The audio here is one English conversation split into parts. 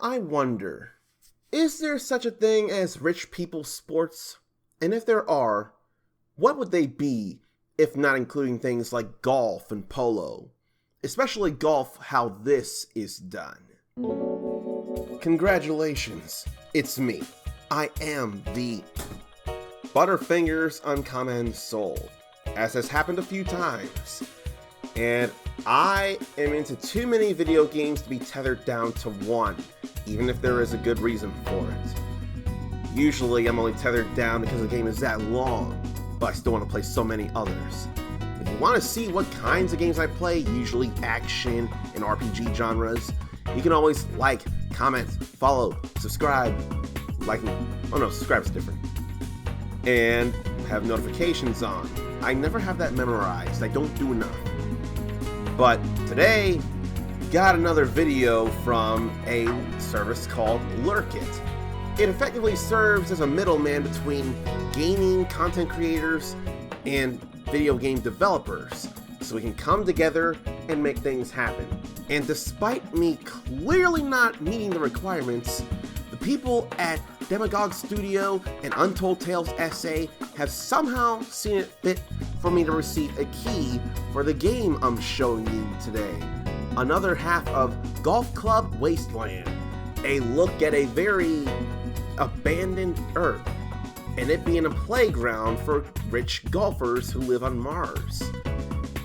I wonder, is there such a thing as rich people sports? And if there are, what would they be if not including things like golf and polo? Especially golf, how this is done. Congratulations, it's me. I am the Butterfingers Uncommon Soul, as has happened a few times. And I am into too many video games to be tethered down to one, even if there is a good reason for it. Usually I'm only tethered down because the game is that long, but I still want to play so many others. If you want to see what kinds of games I play, usually action and RPG genres, you can always like, comment, follow, subscribe, subscribe is different, and have notifications on. I never have that memorized, I don't do enough. But today, got another video from a service called LURKIT. It effectively serves as a middleman between gaming content creators and video game developers, so we can come together and make things happen. And despite me clearly not meeting the requirements, the people at DEMAGOG Studio and Untold Tales SA have somehow seen it fit for me to receive a key for the game I'm showing you today. Another half of Golf Club Wasteland, a look at a very abandoned Earth, and it being a playground for rich golfers who live on Mars.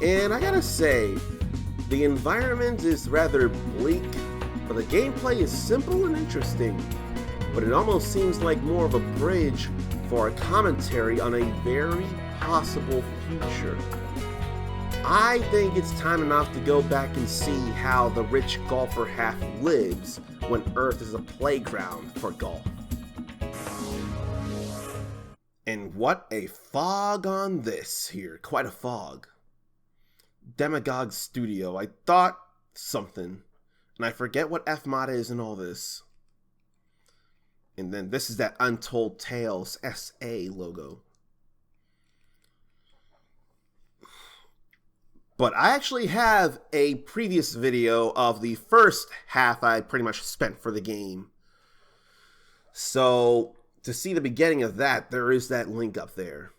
And I gotta say, the environment is rather bleak, but the gameplay is simple and interesting. But it almost seems like more of a bridge for a commentary on a very possible future. I think it's time enough to go back and see how the rich golfer half lives when Earth is a playground for golf. And what a fog on this here, quite a fog. DEMAGOG Studio, I thought something, and I forget what F-mod is in all this. And then this is that Untold Tales SA logo. But I actually have a previous video of the first half I pretty much spent for the game. So to see the beginning of that, there is that link up there.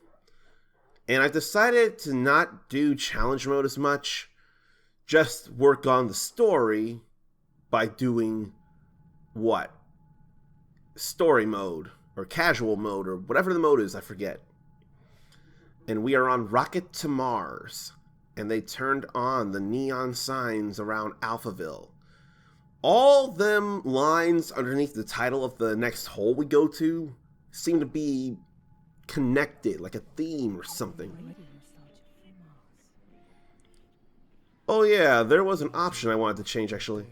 And I've decided to not do challenge mode as much, just work on the story by doing what? Story mode, or casual mode, or whatever the mode is, I forget. And we are on Rocket to Mars, and they turned on the neon signs around Alphaville. All them lines underneath the title of the next hole we go to seem to be connected, like a theme or something. Oh yeah, there was an option I wanted to change actually.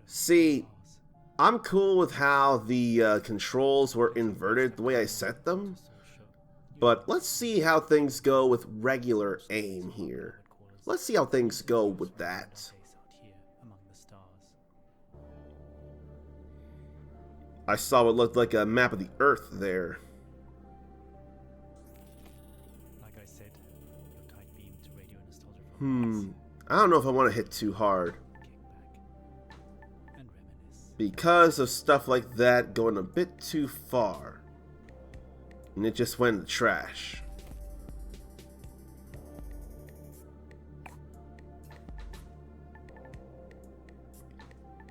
See, I'm cool with how the controls were inverted the way I set them, but let's see how things go with regular aim here. Let's see how things go with that. I saw what looked like a map of the Earth there. Like I said, your tight beam to radio nostalgia. I don't know if I want to hit too hard. Because of stuff like that going a bit too far. And it just went in the trash.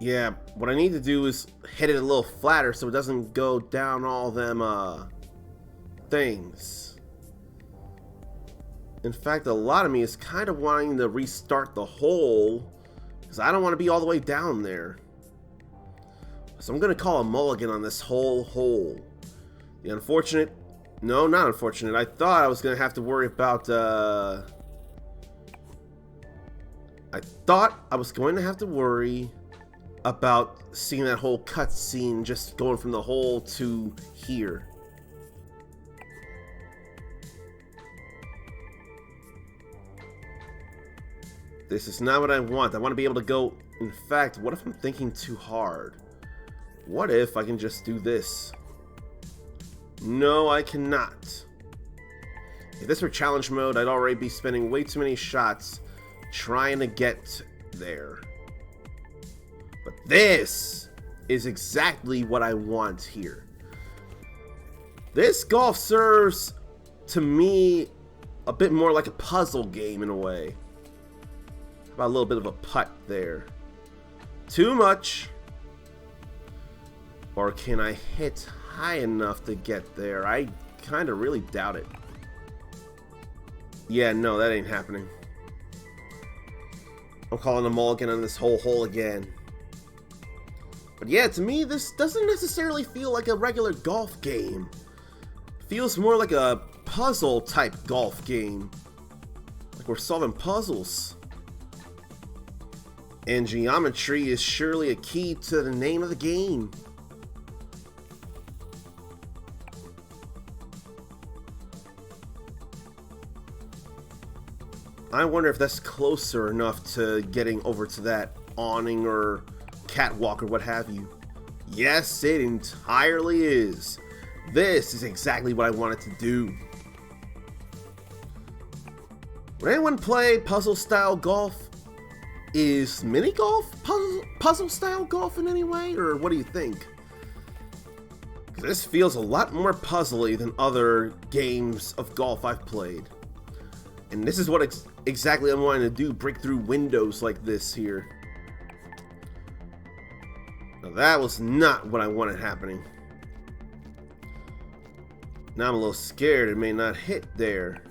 Yeah, what I need to do is hit it a little flatter so it doesn't go down all them things. In fact, a lot of me is kind of wanting to restart the hole because I don't want to be all the way down there. So I'm going to call a mulligan on this whole hole. The unfortunate... No, not unfortunate. I thought I was going to have to worry about... I thought I was going to have to worry about seeing that whole cutscene just going from the hole to here. This is not what I want. I want to be able to go... In fact, what if I'm thinking too hard? What if I can just do this? No, I cannot. If this were challenge mode, I'd already be spending way too many shots trying to get there. But this is exactly what I want here. This golf serves to me a bit more like a puzzle game in a way. How about a little bit of a putt there? Too much? Or can I hit high enough to get there? I kind of really doubt it. Yeah, no, that ain't happening. I'm calling a mulligan on this whole hole again. But yeah, to me, this doesn't necessarily feel like a regular golf game. It feels more like a puzzle type golf game. Like we're solving puzzles. And geometry is surely a key to the name of the game. I wonder if that's closer enough to getting over to that awning or catwalk or what have you. Yes, it entirely is. This is exactly what I wanted to do. Would anyone play puzzle style golf? Is mini golf puzzle style golf in any way, or what do you think? Because this feels a lot more puzzly than other games of golf I've played. And this is what exactly I'm wanting to do, break through windows like this here. Now that was not what I wanted happening. Now I'm a little scared it may not hit there.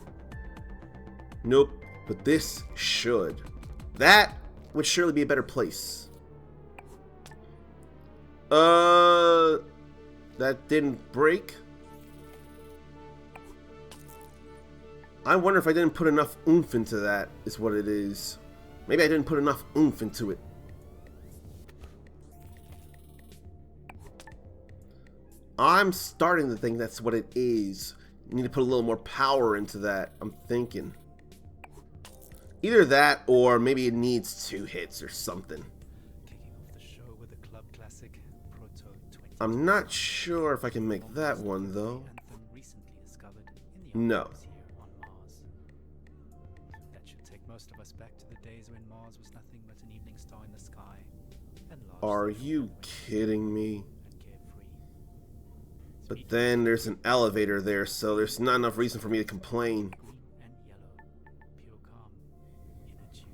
Nope, but this should. That would surely be a better place. That didn't break. I wonder if I didn't put enough oomph into that, is what it is. Maybe I didn't put enough oomph into it. I'm starting to think that's what it is. You need to put a little more power into that, I'm thinking. Either that, or maybe it needs 2 hits or something. Kicking off the show with a club classic, Proto 20. I'm not sure if I can make that one, though. Anthem recently discovered in the No. archives here on Mars. That should take most of us back to the days when Mars was nothing but an evening star in the sky. And Are you kidding me? and carefree. But then there's an elevator there, so there's not enough reason for me to complain. Green and yellow, pure calm in a tube.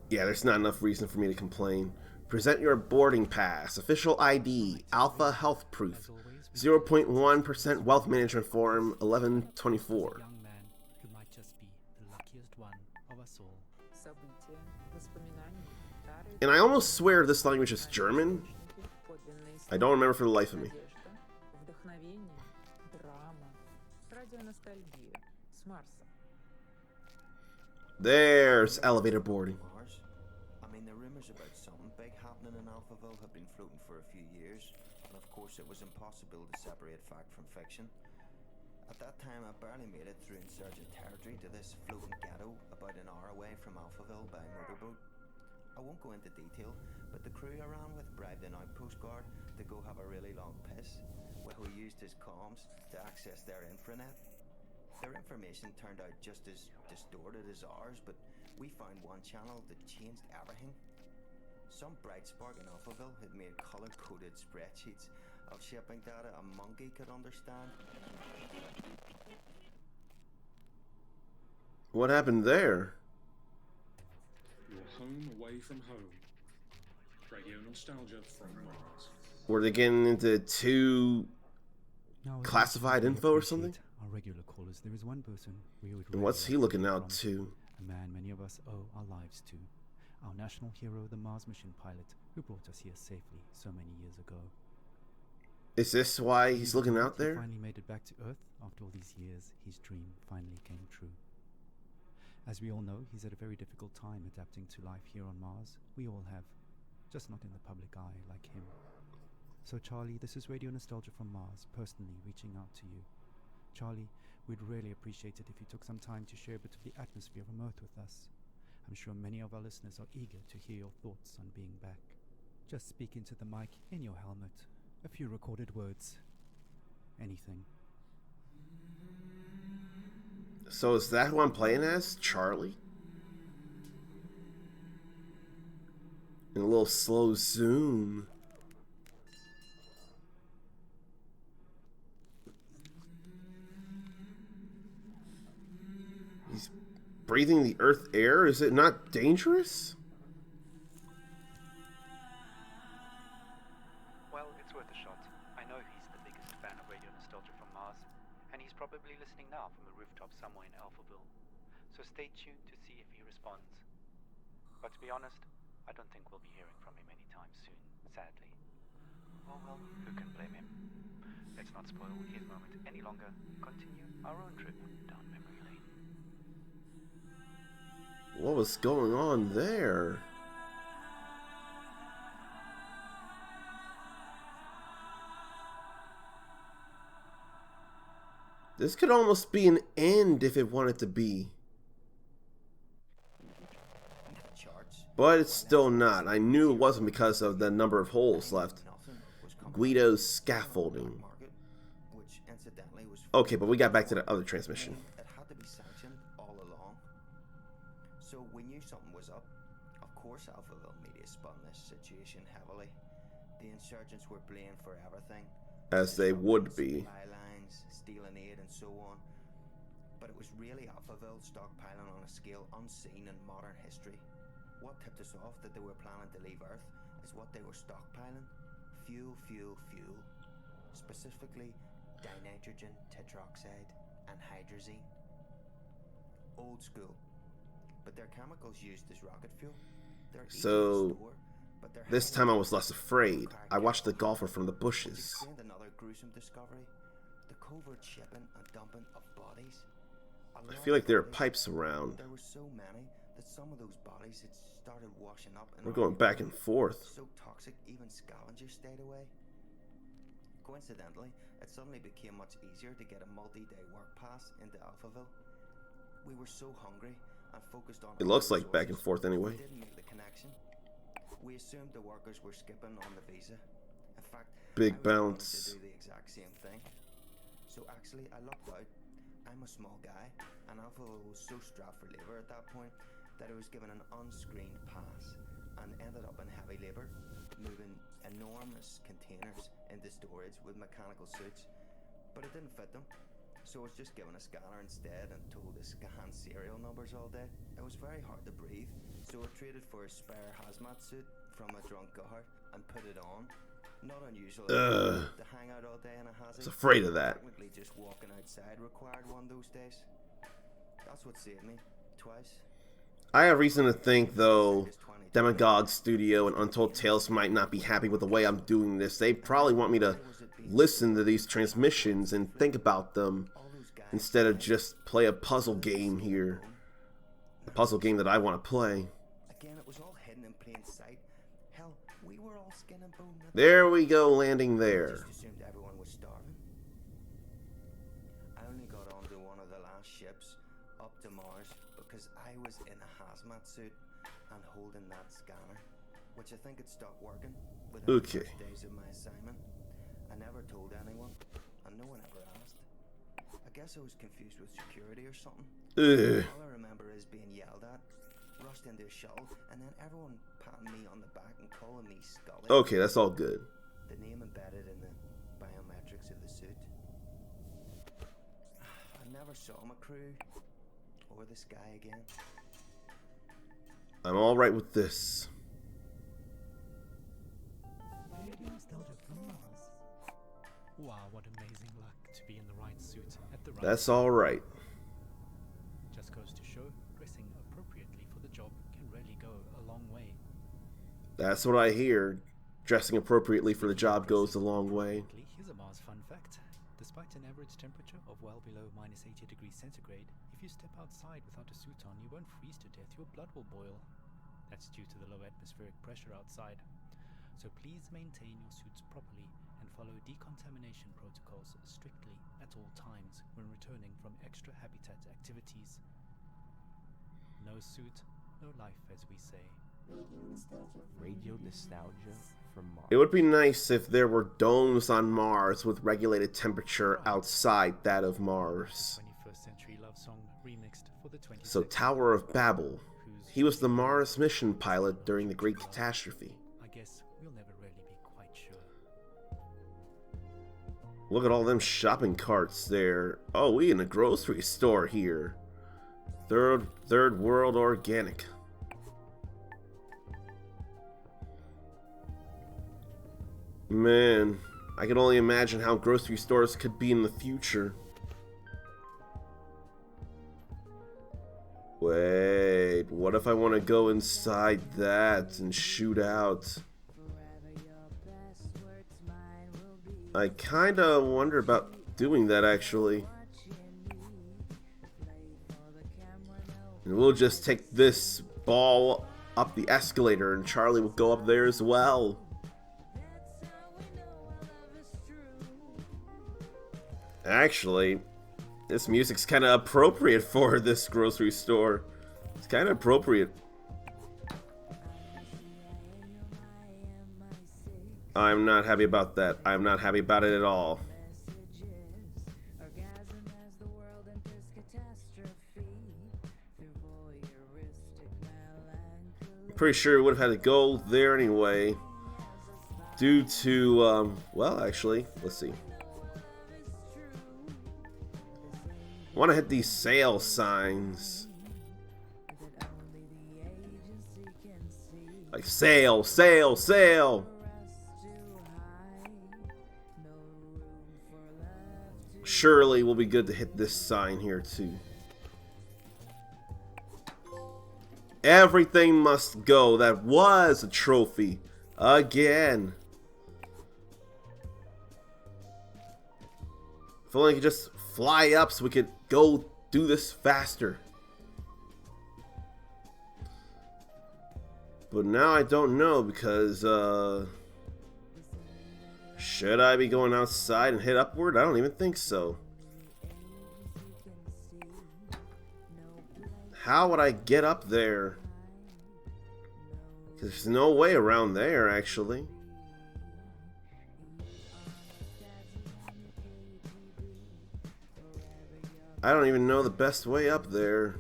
Yeah, there's not enough reason for me to complain. Present your boarding pass, official ID, Alpha Health Proof, 0.1% Wealth Management Form, 1124. Young man who might just be the luckiest one of us all. And I almost swear this language is German. I don't remember for the life of me. There's elevator boarding. Mars. I mean, the rumors about something big happening in Alphaville have been floating for a few years, and of course it was impossible to separate fact from fiction. At that time, I barely made it through insurgent territory to this floating ghetto about an hour away from Alphaville by motorboat. I won't go into detail, but the crew I ran with bribed an outpost guard to go have a really long piss. Well, we used his comms to access their infranet. Their information turned out just as distorted as ours, but we found one channel that changed everything. Some bright spark in Alphaville had made color-coded spreadsheets of shipping data a monkey could understand. What happened there? Your home away from home. Radio nostalgia from Mars. Were they getting into too Now, classified we info or something? appreciate our regular callers. There is one person we would And what's he really looking like out from, to? a man many of us owe our lives to. Our national hero, the Mars mission pilot, who brought us here safely so many years ago. Is this why he's looking out He there? finally made it back to Earth after all these years. His dream finally came true. As we all know, he's had a very difficult time adapting to life here on Mars. We all have, just not in the public eye like him. So Charlie, this is Radio Nostalgia from Mars, personally reaching out to you. Charlie, we'd really appreciate it if you took some time to share a bit of the atmosphere of Earth with us. I'm sure many of our listeners are eager to hear your thoughts on being back. Just speak into the mic in your helmet. A few recorded words. Anything. So is that who I'm playing as? Charlie? And a little slow zoom. He's breathing the earth air. Is it not dangerous? Well, it's worth a shot. I know he's the biggest fan of radio nostalgia from Mars, and he's probably listening now from a rooftop somewhere in Alphaville. So stay tuned to see if he responds. But to be honest, I don't think we'll be hearing from him anytime soon, sadly. Oh well, who can blame him? Let's not spoil his moment any longer. Continue our own trip down memory lane. What was going on there? This could almost be an end if it wanted to be. But it's still not. I knew it wasn't because of the number of holes left. Guido's scaffolding. Okay, but we got back to the other transmission. It had to be sanctioned all along. So we knew something was up. Of course, Alphaville media spun this situation heavily. The insurgents were blamed for everything. As they would be. Lines, stealing aid, and so on. But it was really Alphaville stockpiling on a scale unseen in modern history. What tipped us off that they were planning to leave Earth is what they were stockpiling. Fuel, fuel, fuel. Specifically, dinitrogen, tetroxide, and hydrazine. Old school. But their chemicals used as rocket fuel. They're easy to store, but they're this time I was less afraid. I watched the golfer from the bushes. Another gruesome discovery. The covert shipping and dumping of bodies. I feel like there are pipes around. There were so many that some of those bodies had started washing up. We're going back and forth. So toxic, even scavengers stayed away. Coincidentally, it suddenly became much easier to get a multi-day work pass into Alphaville. We were so hungry and focused on. It looks like back and forth anyway. We didn't make the connection. We assumed the workers were skipping on the visa. In fact, big I was bounce. to do the exact same thing. So actually, I lucked out. I'm a small guy, and Alphaville was so strapped for labor at that point that I was given an unscreened pass and ended up in heavy labor, moving enormous containers into storage with mechanical suits, but it didn't fit them, so I was just given a scanner instead and told to scan serial numbers all day. It was very hard to breathe, so I traded for a spare hazmat suit from a drunk guard and put it on. Not unusual to hang out all day in a hazard. I was afraid of that. Technically, just walking outside required one those days. That's what saved me twice. I have reason to think, though, DEMAGOG Studio and Untold Tales might not be happy with the way I'm doing this. They probably want me to listen to these transmissions and think about them instead of just play a puzzle game here. A puzzle game that I want to play. Again, it was all hidden in plain sight. Hell, we were all skin and bone. There we go, landing there. Just assumed everyone was starving. I only got onto one of the last ships up to Mars because I was in a hazmat suit and holding that scanner, which I think had stopped working within the first days of my assignment. I never told anyone, and no one ever asked. I guess I was confused with security or something. All I remember is being yelled at, rushed into a shuttle, and then everyone patting me on the back and calling me Scully. Okay, that's all good. The name embedded in the biometrics of the suit. I never saw my crew or the sky again. I'm all right with this. Wow, what amazing luck to be in the right suit at the right That's time. all right. Just goes to show, dressing appropriately for the job can really go a long way. That's what I hear. Dressing appropriately for the job goes a long way. Here's a Mars fun fact. Despite an average temperature of well below minus 80 degrees centigrade, if you step outside without a suit on, you won't freeze to death, your blood will boil. That's due to the low atmospheric pressure outside. So please maintain your suits properly and follow decontamination protocols strictly at all times when returning from extra habitat activities. No suit, no life, as we say. Radio nostalgia from Mars. It would be nice if there were domes on Mars with regulated temperature outside that of Mars. 21st century love song remixed for the 20th So Tower of Babel. He was the Mars mission pilot during the Great Catastrophe. guess we'll never really be quite sure. Look at all them shopping carts there. Oh, we in a grocery store here. Third world organic. Man, I can only imagine how grocery stores could be in the future. Wait, what if I want to go inside that and shoot out? I kinda wonder about doing that actually. And we'll just take this ball up the escalator and Charlie will go up there as well. Actually, this music's kinda appropriate for this grocery store. It's kinda appropriate. I'm not happy about that. I'm not happy about it at all. Pretty sure we would have had to go there anyway. Due to, well, actually, let's see. I want to hit these sale signs. Like, sale, sale, sale. Surely we'll be good to hit this sign here too. Everything must go. That was a trophy. Again. If only I could just fly up so we could go do this faster. But now I don't know because, should I be going outside and hit upward? I don't even think so. How would I get up there? Because there's no way around there, actually. I don't even know the best way up there.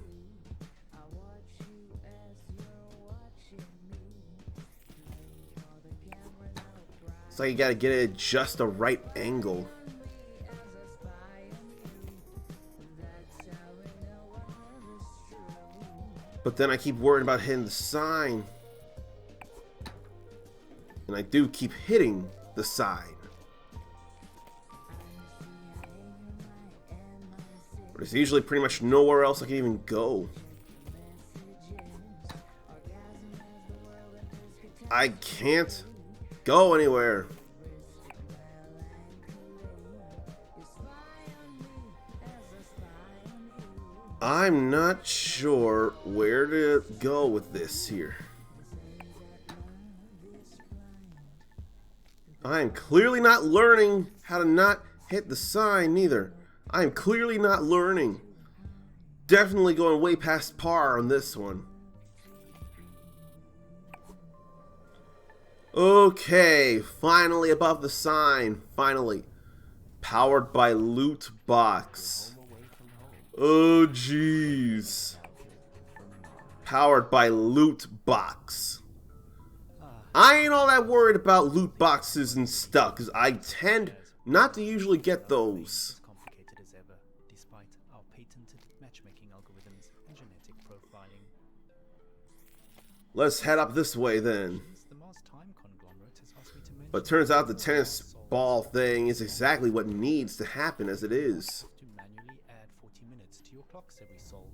It's like you gotta get it at just the right angle. But then I keep worrying about hitting the sign. And I do keep hitting the sign. But there's usually pretty much nowhere else I can even go. I can't go anywhere. I'm not sure where to go with this here. I am clearly not learning how to not hit the sign neither. I am clearly not learning. Definitely going way past par on this one. Okay, finally above the sign. Finally. Powered by Loot Box. Oh jeez. Powered by Loot Box. I ain't all that worried about loot boxes and stuff, because I tend not to usually get those. Complicated as ever, despite our patented matchmaking algorithms and genetic profiling. Let's head up this way then. But turns out the tennis ball thing is exactly what needs to happen as it is. To manually add 40 minutes to your clocks every sol.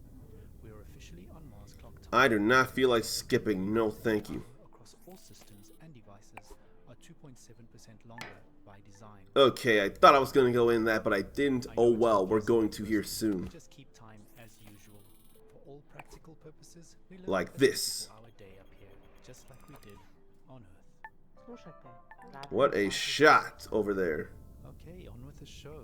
We are officially on Mars clock time. I do not feel like skipping. No, thank you. Across all systems and devices are 2.7% longer by design. Okay, I thought I was going to go in that, but I didn't. Oh well, we're going to here soon. Just keep time as usual. For all practical purposes, we live Like a this. 24-hour day up here, just like we did on Earth. What a shot over there. Okay, on with the show.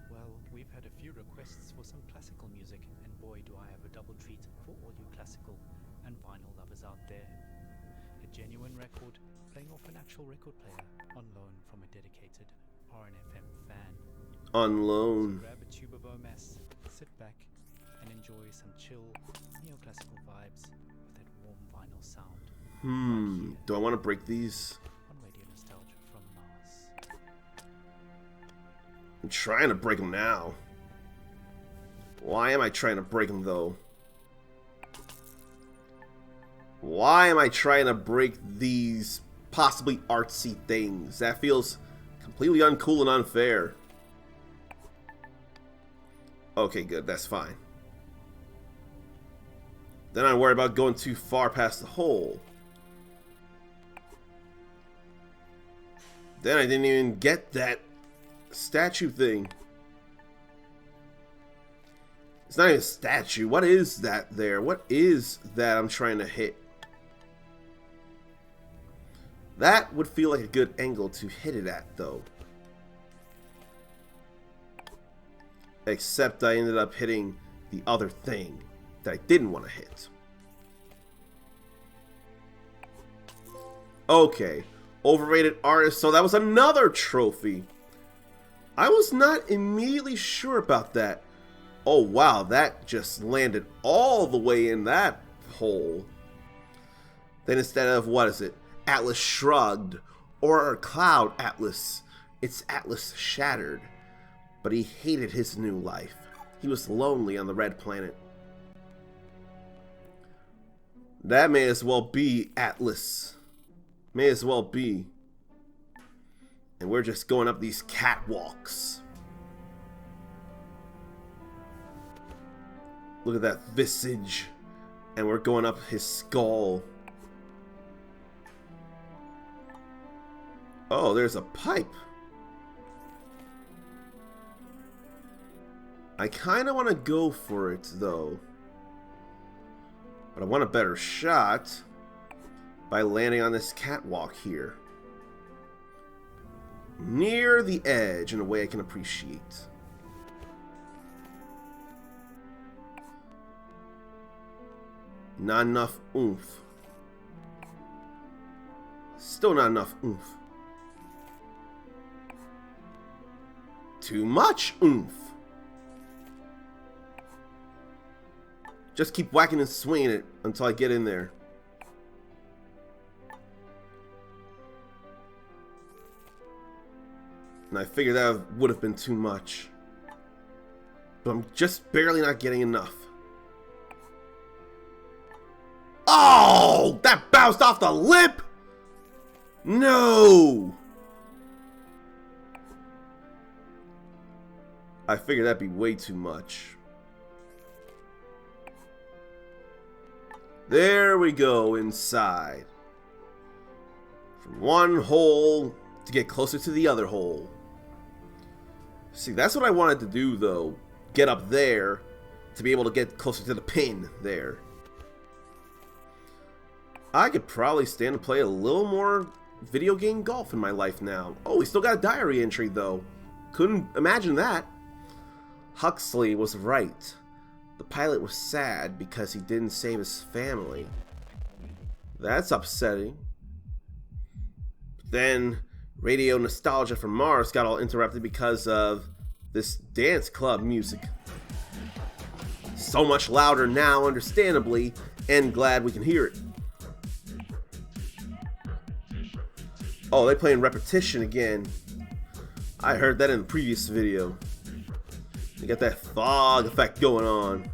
Well, we've had a few requests for some classical music, and boy do I have a double treat for all you classical and vinyl lovers out there. A genuine record playing off an actual record player on loan from a dedicated RNFM fan. On loan. So grab a tube of OMS, sit back, and enjoy some chill neoclassical vibes with that warm vinyl sound. Do I want to break these? On Radio Nostalgia from Mars. I'm trying to break them now. Why am I trying to break them though? Why am I trying to break these possibly artsy things? That feels completely uncool and unfair. Okay, good. That's fine. Then I worry about going too far past the hole. Then I didn't even get that statue thing. It's not even a statue. What is that there? What is that I'm trying to hit? That would feel like a good angle to hit it at, though. Except I ended up hitting the other thing that I didn't want to hit. Okay. Overrated artist. So that was another trophy. I was not immediately sure about that. Oh wow, that just landed all the way in that hole. Then instead of, what is it? Atlas Shrugged or Cloud Atlas, it's Atlas Shattered. But he hated his new life. He was lonely on the red planet. That may as well be Atlas. May as well be. And we're just going up these catwalks. Look at that visage. And we're going up his skull. Oh, there's a pipe. I kind of want to go for it, though. But I want a better shot by landing on this catwalk here. Near the edge in a way I can appreciate. Not enough oomph. Still not enough oomph. Too much oomph. Just keep whacking and swinging it until I get in there. And I figured that would have been too much. But I'm just barely not getting enough. Oh! That bounced off the lip! No! I figured that'd be way too much. There we go, inside. From one hole to get closer to the other hole. See, that's what I wanted to do, though. Get up there to be able to get closer to the pin there. I could probably stand to play a little more video game golf in my life now. Oh, we still got a diary entry, though. Couldn't imagine that. Huxley was right. The pilot was sad because he didn't save his family. That's upsetting. Then Radio Nostalgia from Mars got all interrupted because of this dance club music. So much louder now, understandably, and glad we can hear it. Oh, they're playing Repetition again. I heard that in the previous video. They got that fog effect going on.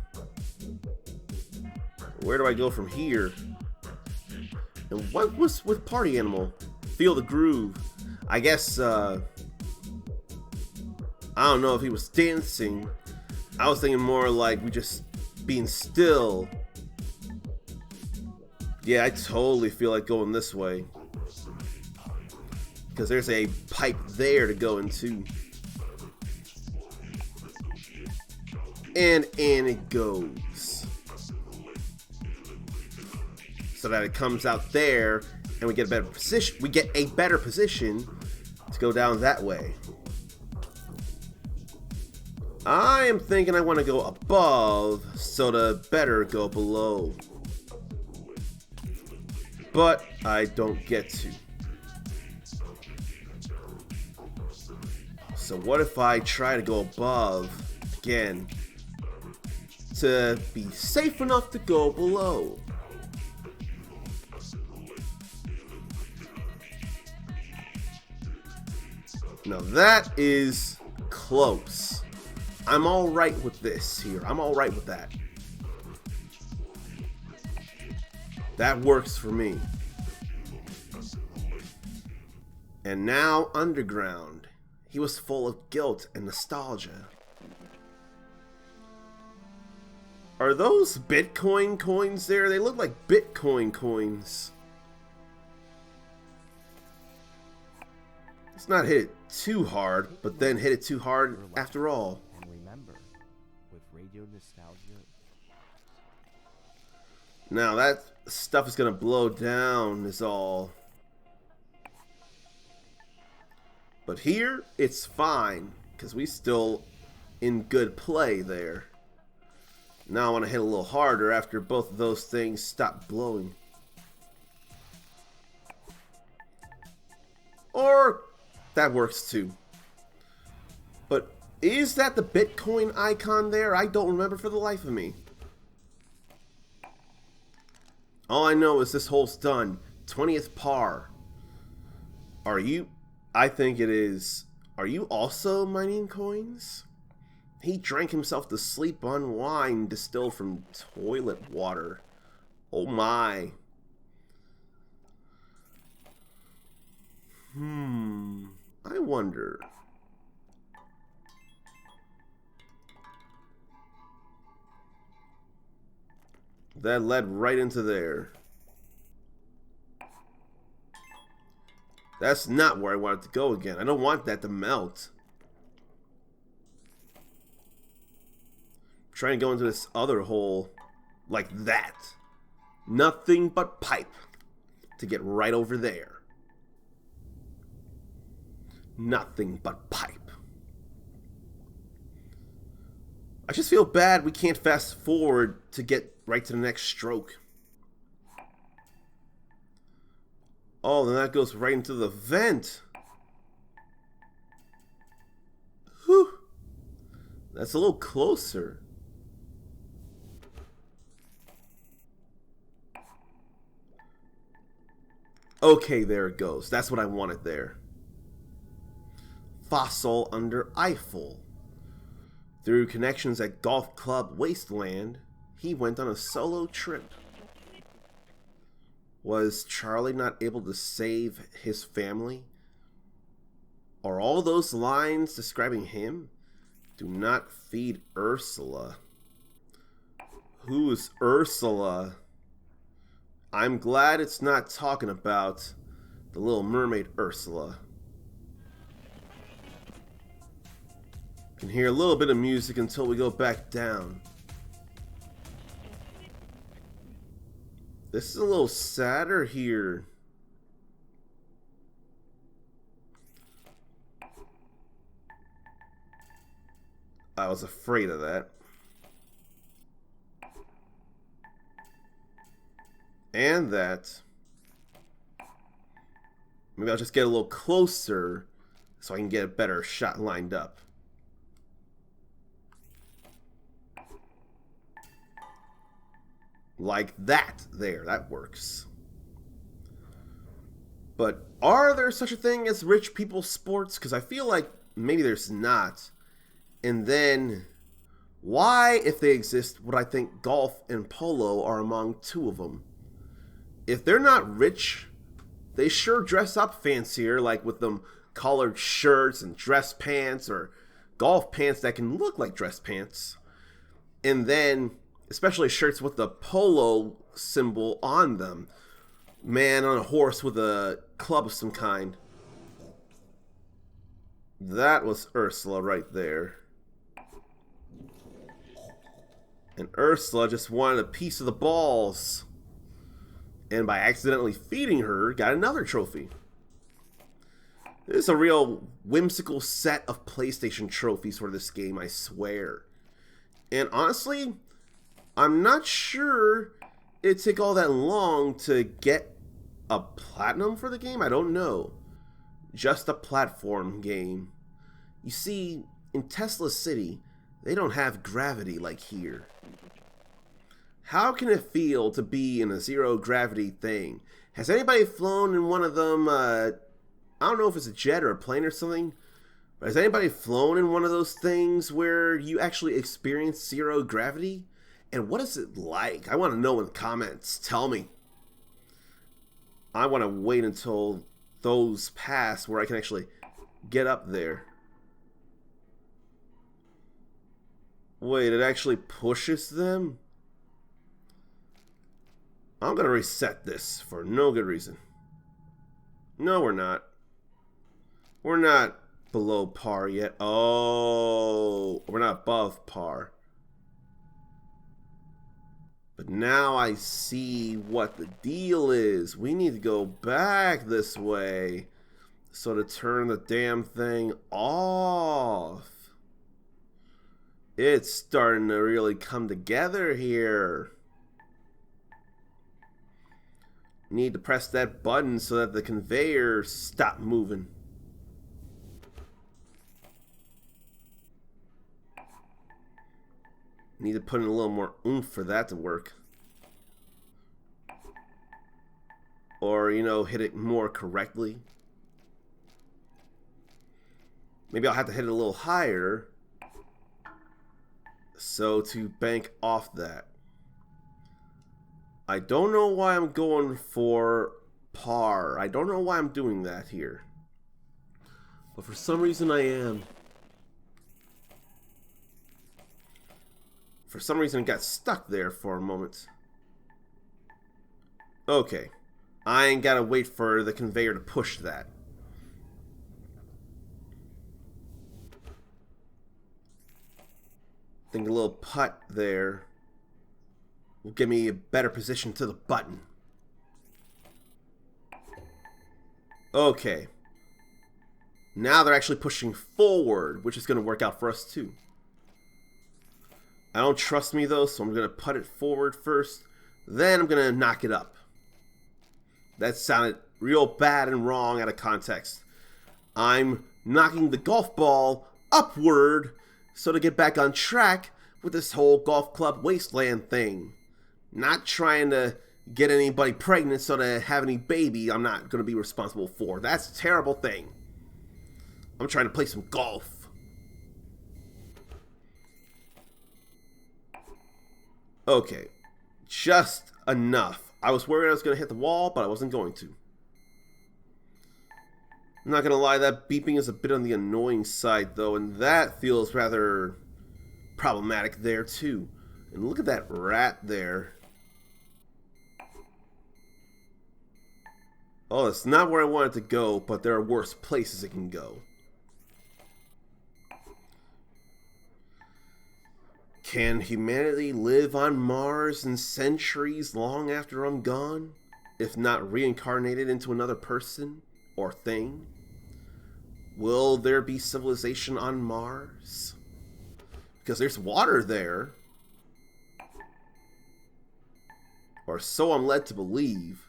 Where do I go from here? And what was with Party Animal? Feel the groove. I guess, I don't know if he was dancing. I was thinking more like we just being still. Yeah, I totally feel like going this way. Because there's a pipe there to go into. And in it goes. So that it comes out there and we get a better position. We get a better position to go down that way. I am thinking I want to go above so to better go below. But I don't get to. So what if I try to go above again to be safe enough to go below? Now that is close. I'm alright with this here. I'm alright with that. That works for me. And now underground. He was full of guilt and nostalgia. Are those Bitcoin coins there? They look like Bitcoin coins. Let's not hit it too hard, but then hit it too hard after all. And remember, with radio nostalgia. Now that stuff is gonna blow down is all. But here, it's fine, because we still in good play there. Now I want to hit a little harder after both of those things stop blowing. Or, that works too. But, is that the Bitcoin icon there? I don't remember for the life of me. All I know is this hole's done. 20th par. Are you... I think it is. Are you also mining coins? He drank himself to sleep on wine distilled from toilet water. Oh my. I wonder. That led right into there. That's not where I wanted to go again. I don't want that to melt. I'm trying to go into this other hole like that. Nothing but pipe to get right over there. Nothing but pipe. I just feel bad we can't fast forward to get right to the next stroke. Oh, then that goes right into the vent. Whew. That's a little closer. Okay, there it goes. That's what I wanted there. Fossil under Eiffel. Through connections at golf club Wasteland, he went on a solo trip. Was Charlie not able to save his family? Are all those lines describing him? Do not feed Ursula. Who is Ursula? I'm glad it's not talking about the Little Mermaid Ursula. Can hear a little bit of music until we go back down. This is a little sadder here. I was afraid of that. And that. Maybe I'll just get a little closer so I can get a better shot lined up. Like that there, that works. But are there such a thing as rich people sports? Because I feel like maybe there's not. And then, why, if they exist, would I think golf and polo are among two of them? If they're not rich, they sure dress up fancier, like with them collared shirts and dress pants, or golf pants that can look like dress pants. And then, especially shirts with the polo symbol on them. Man on a horse with a club of some kind. That was Ursula right there. And Ursula just wanted a piece of the balls. And by accidentally feeding her, got another trophy. This is a real whimsical set of PlayStation trophies for this game, I swear. And honestly, I'm not sure it'd take all that long to get a platinum for the game. I don't know. Just a platform game. You see, in Tesla City, they don't have gravity like here. How can it feel to be in a zero gravity thing? Has anybody flown in one of them, I don't know if it's a jet or a plane or something, But has anybody flown in one of those things where you actually experience zero gravity? And what is it like? I want to know in the comments. Tell me. I want to wait until those pass where I can actually get up there. Wait, it actually pushes them? I'm going to reset this for no good reason. No, we're not. We're not below par yet. Oh, we're not above par. But now I see what the deal is. We need to go back this way. So to turn the damn thing off. It's starting to really come together here. Need to press that button so that the conveyor stop moving. Need to put in a little more oomph for that to work. Or, you know, hit it more correctly. Maybe I'll have to hit it a little higher. So to bank off that. I don't know why I'm going for par. I don't know why I'm doing that here. But for some reason I am. For some reason it got stuck there for a moment. Okay. I ain't gotta wait for the conveyor to push that. I think a little putt there will give me a better position to the button. Okay. Now they're actually pushing forward, which is going to work out for us too. I don't trust me though, so I'm going to putt it forward first. Then I'm going to knock it up. That sounded real bad and wrong out of context. I'm knocking the golf ball upward so to get back on track with this whole golf club Wasteland thing. Not trying to get anybody pregnant so to have any baby I'm not going to be responsible for. That's a terrible thing. I'm trying to play some golf. Okay. Just enough. I was worried I was going to hit the wall, but I wasn't going to. I'm not going to lie, that beeping is a bit on the annoying side though, and that feels rather problematic there too. And look at that rat there. Oh, it's not where I want it to go, but there are worse places it can go. Can humanity live on Mars in centuries long after I'm gone? If not reincarnated into another person or thing? Will there be civilization on Mars? Because there's water there. Or so I'm led to believe.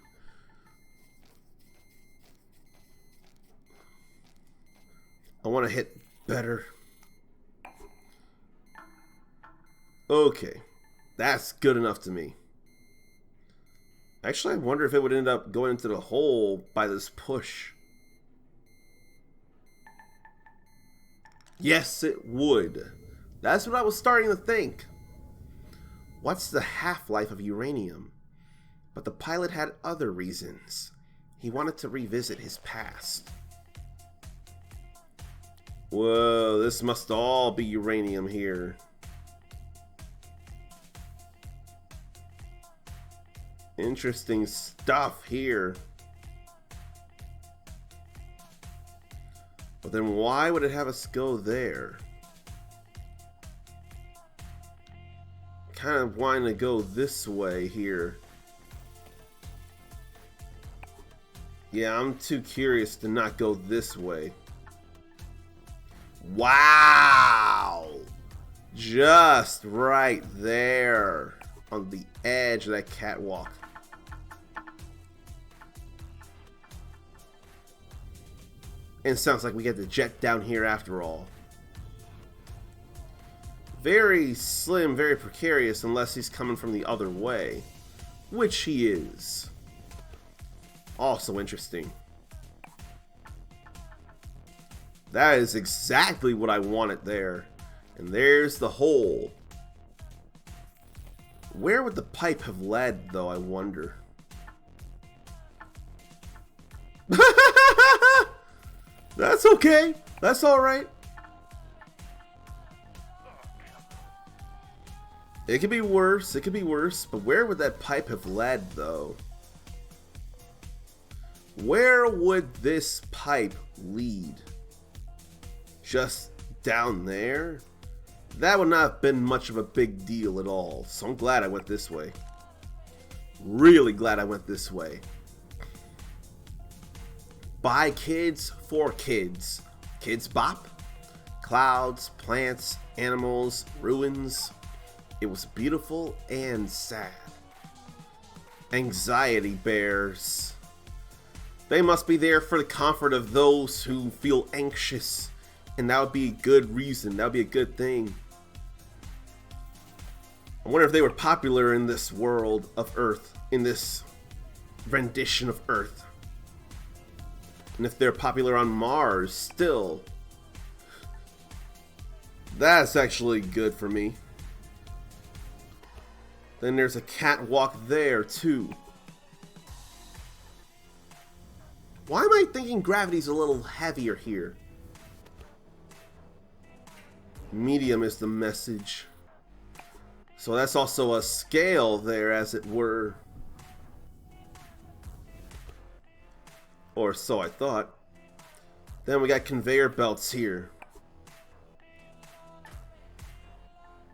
I want to hit better. Okay. That's good enough to me. Actually, I wonder if it would end up going into the hole by this push. Yes, it would. That's what I was starting to think. What's the half-life of uranium? But the pilot had other reasons. He wanted to revisit his past. Whoa, this must all be uranium here. Interesting stuff here. But then why would it have us go there? Kind of wanting to go this way here. Yeah, I'm too curious to not go this way. Wow! Just right there on the edge of that catwalk. And it sounds like we get the jet down here after all. Very slim, very precarious unless he's coming from the other way. Which he is. Also interesting. That is exactly what I wanted there. And there's the hole. Where would the pipe have led, though, I wonder? That's okay. That's alright. It could be worse. It could be worse. But where would that pipe have led, though? Where would this pipe lead? Just down there? That would not have been much of a big deal at all. So I'm glad I went this way. Really glad I went this way. By kids, for kids. Kids Bop. Clouds, plants, animals, ruins. It was beautiful and sad. Anxiety bears. They must be there for the comfort of those who feel anxious. And that would be a good reason. That would be a good thing. I wonder if they were popular in this world of Earth. In this rendition of Earth. And if they're popular on Mars still. That's actually good for me. Then there's a catwalk there too. Why am I thinking gravity's a little heavier here? Medium is the message. So that's also a scale there, as it were. Or so I thought. Then we got conveyor belts here.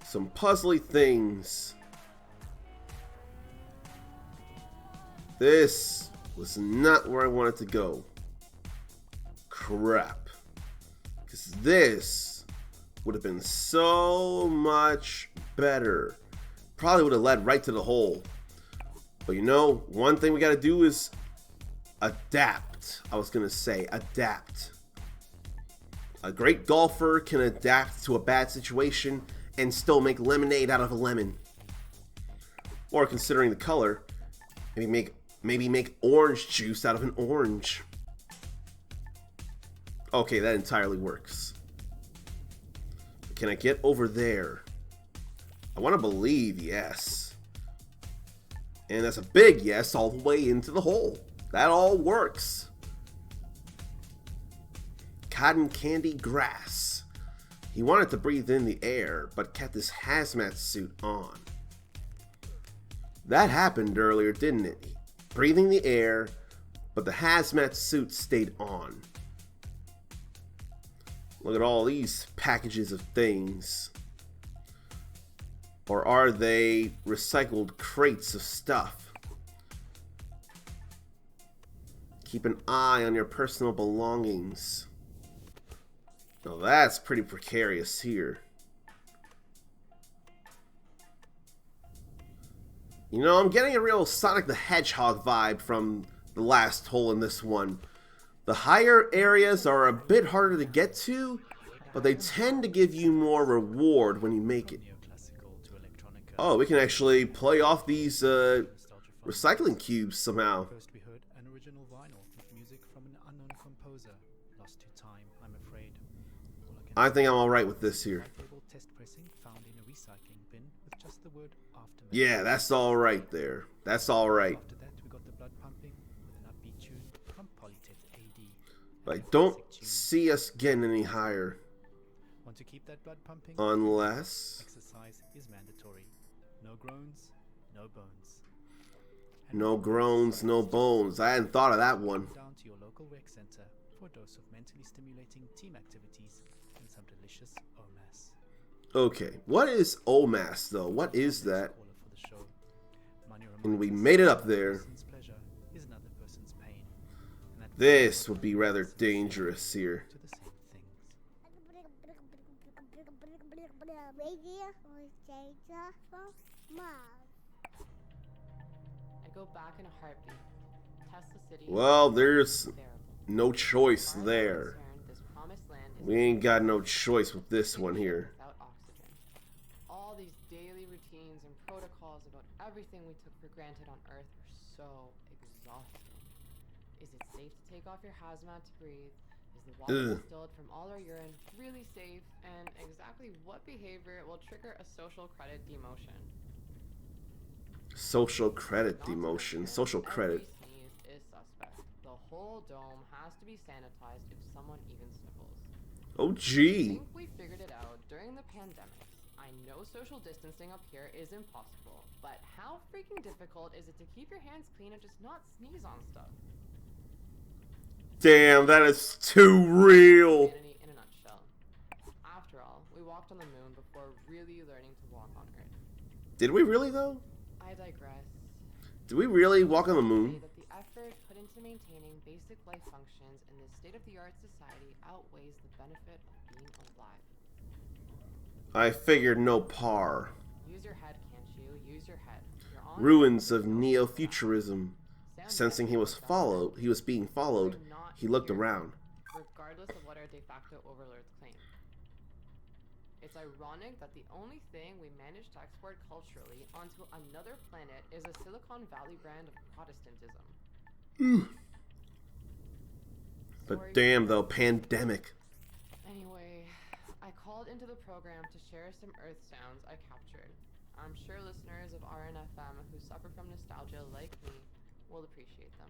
Some puzzly things. This was not where I wanted to go. Crap. Because this would have been so much better. Probably would have led right to the hole. But you know, one thing we got to do is adapt. I was going to say adapt. A great golfer can adapt to a bad situation and still make lemonade out of a lemon. Or considering the color, maybe make orange juice out of an orange. Okay, that entirely works. Can I get over there? I want to believe yes. And that's a big yes all the way into the hole. That all works. Cotton candy grass. He wanted to breathe in the air, but kept his hazmat suit on. That happened earlier, didn't it? Breathing the air, but the hazmat suit stayed on. Look at all these packages of things. Or are they recycled crates of stuff? Keep an eye on your personal belongings. Now that's pretty precarious here. You know, I'm getting a real Sonic the Hedgehog vibe from the last hole in this one. The higher areas are a bit harder to get to, but they tend to give you more reward when you make it. Oh, we can actually play off these recycling cubes somehow. First we heard an original vinyl with music from an unknown composer. Lost to time, I'm afraid. I think I'm alright with this here. Test pressing found in a recycling bin with just the word aftermath. Yeah, that's alright there. That's alright. After that we got the blood pumping with an upbeat tune from Polytech AD. But I don't see us getting any higher. Want to keep that blood pumping? Unless... Exercise is mandatory. No groans, no bones. No groans, no bones. I hadn't thought of that one. Down to your local rec center for a dose of mentally stimulating team activities and some delicious OMAS. Okay, what is OMAS though? What is that? And we made it up there. This would be rather dangerous here. I'd go back in a heartbeat. Test the city. Well, there's no choice there. We ain't got no choice with this one here. All these daily routines and protocols about everything we took for granted on Earth are so exhausting. Is it safe to take off your hazmat to breathe? Is the water Ugh. distilled from all our urine really safe? And exactly what behavior will trigger a social credit demotion? Social credit Not to demotion. mention, Social credit. every sneeze is suspect. The whole dome has to be sanitized if someone even sniffles. Oh, I gee. think we figured it out during the pandemic. I know social distancing up here is impossible, but how freaking difficult is it to keep your hands clean and just not sneeze on stuff? Damn, that is too real. Humanity in a nutshell. After all, we walked on the moon before really learning to walk on Earth. Did we really, though? I digress. Did we really walk on the Say moon? that the effort put into maintaining basic life functions in this state-of-the-art society outweighs the benefit of being alive. I figured no par. Use your head, can't you? Use your head. You're on Ruins of neo-futurism. Sound Sensing he was being followed, We're not he looked here, around. regardless of what our de facto overlords claim. It's ironic that the only thing we managed to export culturally onto another planet is a Silicon Valley brand of Protestantism. But Sorry. damn though, pandemic. Anyway, I called into the program to share some Earth sounds I captured. I'm sure listeners of RNFM who suffer from nostalgia like me will appreciate them.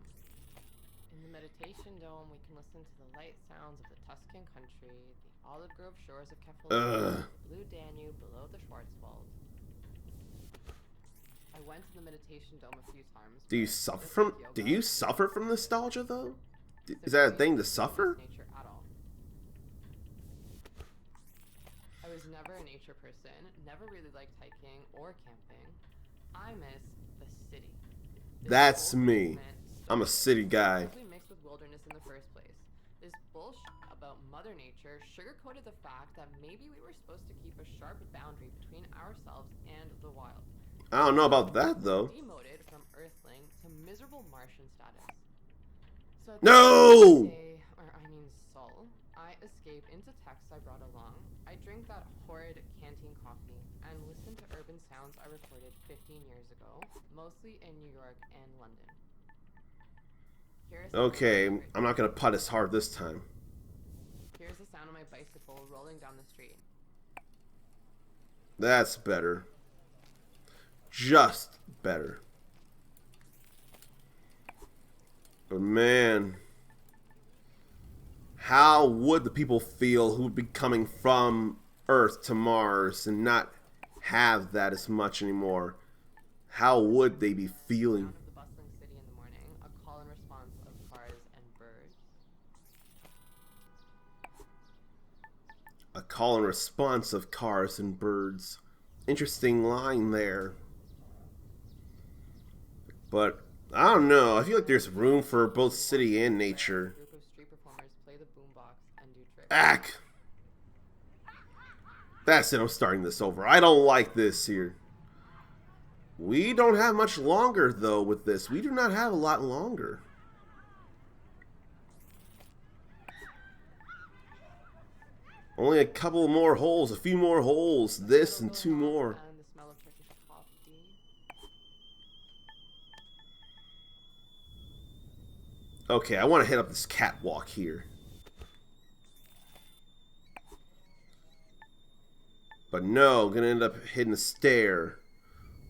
In the meditation dome, we can listen to the light sounds of the Tuscan country, the olive grove shores of Kefalonia, the blue Danube below the Schwarzwald. I went to the meditation dome a few times. Do you but suffer just from like do yoga, you it's suffer not from nostalgia though? Is that a specifically thing to against suffer? nature at all. I was never a nature person, never really liked hiking or camping. I miss the city. This That's whole me. movement I'm a started city guy. simply mixed with wilderness in the first place. This bullshit about Mother Nature sugarcoated the fact that maybe we were supposed to keep a sharp boundary between ourselves and the wild. I don't know about that though. Demoted from Earthling to miserable Martian status. So at the No! end of the day, or I mean Sol, I escape into texts I brought along. I drink that horrid canteen coffee and listen to urban sounds I recorded 15 years ago, mostly in New York and London. Here's Okay, I'm not gonna putt as hard this time. Here's the sound of my bicycle rolling down the street. That's better. Just better. But man, how would the people feel who would be coming from Earth to Mars and not have that as much anymore? How would they be feeling? Sound of the bustling city in the morning, a call and response of cars and birds. A call and response of cars and birds. Interesting line there. But I don't know. I feel like there's room for both city and nature. A group of street performers play the boombox and do tricks. Ack! That's it. I'm starting this over. I don't like this here. We don't have much longer, though, with this. We do not have a lot longer. Only a couple more holes. A few more holes. This and two more. And the smell of Turkish coffee. Okay, I want to hit up this catwalk here. But no, gonna end up hitting a stair.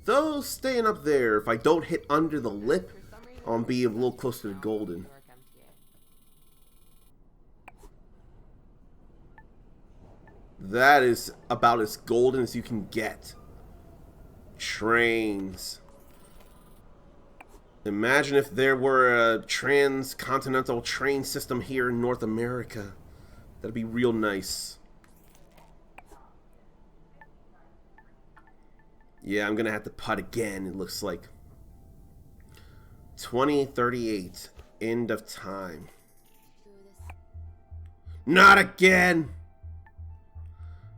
Though staying up there, if I don't hit under the lip, For some reason, I'll be a little that's closer to now golden. New York MTA. That is about as golden as you can get. Trains. Imagine if there were a transcontinental train system here in North America. That'd be real nice. Yeah, I'm gonna have to putt again, it looks like. 2038. End of time. Not again!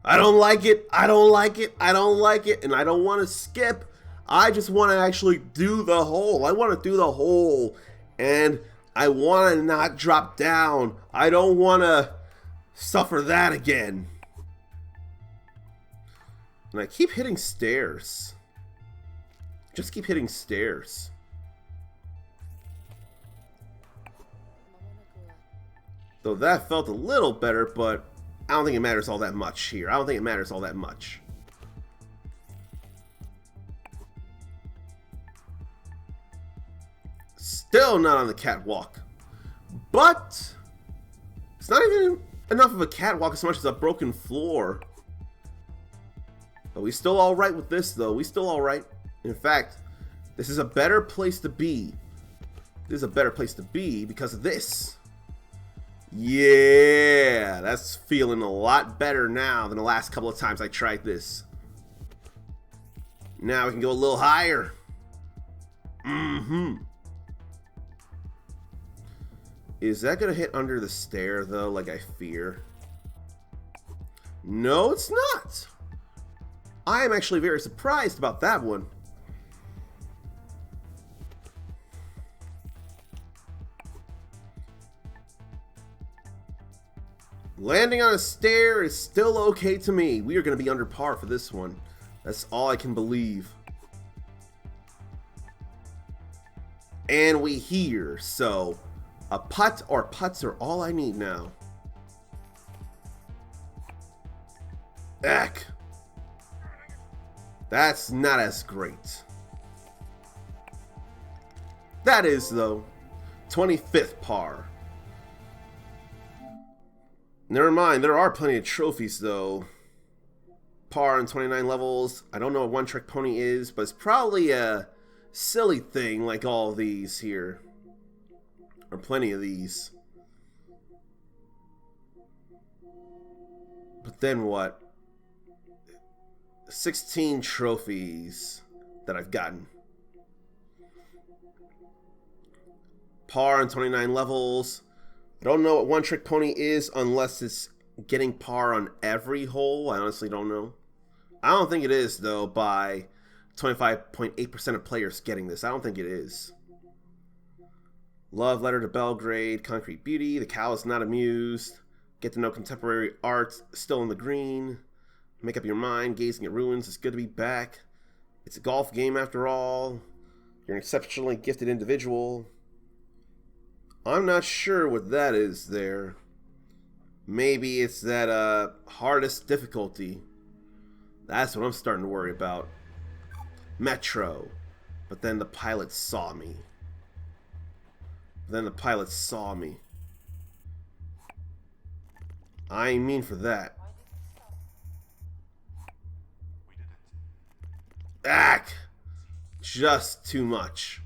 I don't like it, I don't like it, I don't like it, and I don't want to skip. I just want to actually do the hole. I want to do the hole, and I want to not drop down. I don't want to suffer that again. And I keep hitting stairs. Just keep hitting stairs. Though that felt a little better, but I don't think it matters all that much here. I don't think it matters all that much. Still not on the catwalk. But it's not even enough of a catwalk as much as a broken floor. But we still alright with this, though. We still alright. In fact, this is a better place to be. This is a better place to be because of this. Yeah, that's feeling a lot better now than the last couple of times I tried this. Now we can go a little higher. Is that gonna hit under the stair though, like I fear? No, it's not. I am actually very surprised about that one. Landing on a stair is still okay to me. We are going to be under par for this one. That's all I can believe. And we hear, so a putt or putts are all I need now. Eck. That's not as great. That is, though, 25th par. Never mind, there are plenty of trophies, though. Par on 29 levels. I don't know what One Trick Pony is, but it's probably a silly thing like all of these here. Or plenty of these. But then what? 16 trophies that I've gotten. Par on 29 levels. I don't know what One Trick Pony is unless it's getting par on every hole. I honestly don't know. I don't think it is, though, by 25.8% of players getting this. I don't think it is. Love Letter to Belgrade, Concrete Beauty, The Cow is Not Amused, Get to Know Contemporary Art, Still in the Green, Make Up Your Mind, Gazing at Ruins, It's Good to Be Back, It's a Golf Game After All, You're an Exceptionally Gifted Individual. I'm not sure what that is there. Maybe it's that hardest difficulty. That's what I'm starting to worry about. Metro. But then the pilot saw me. I ain't mean for that. Ack! Just too much.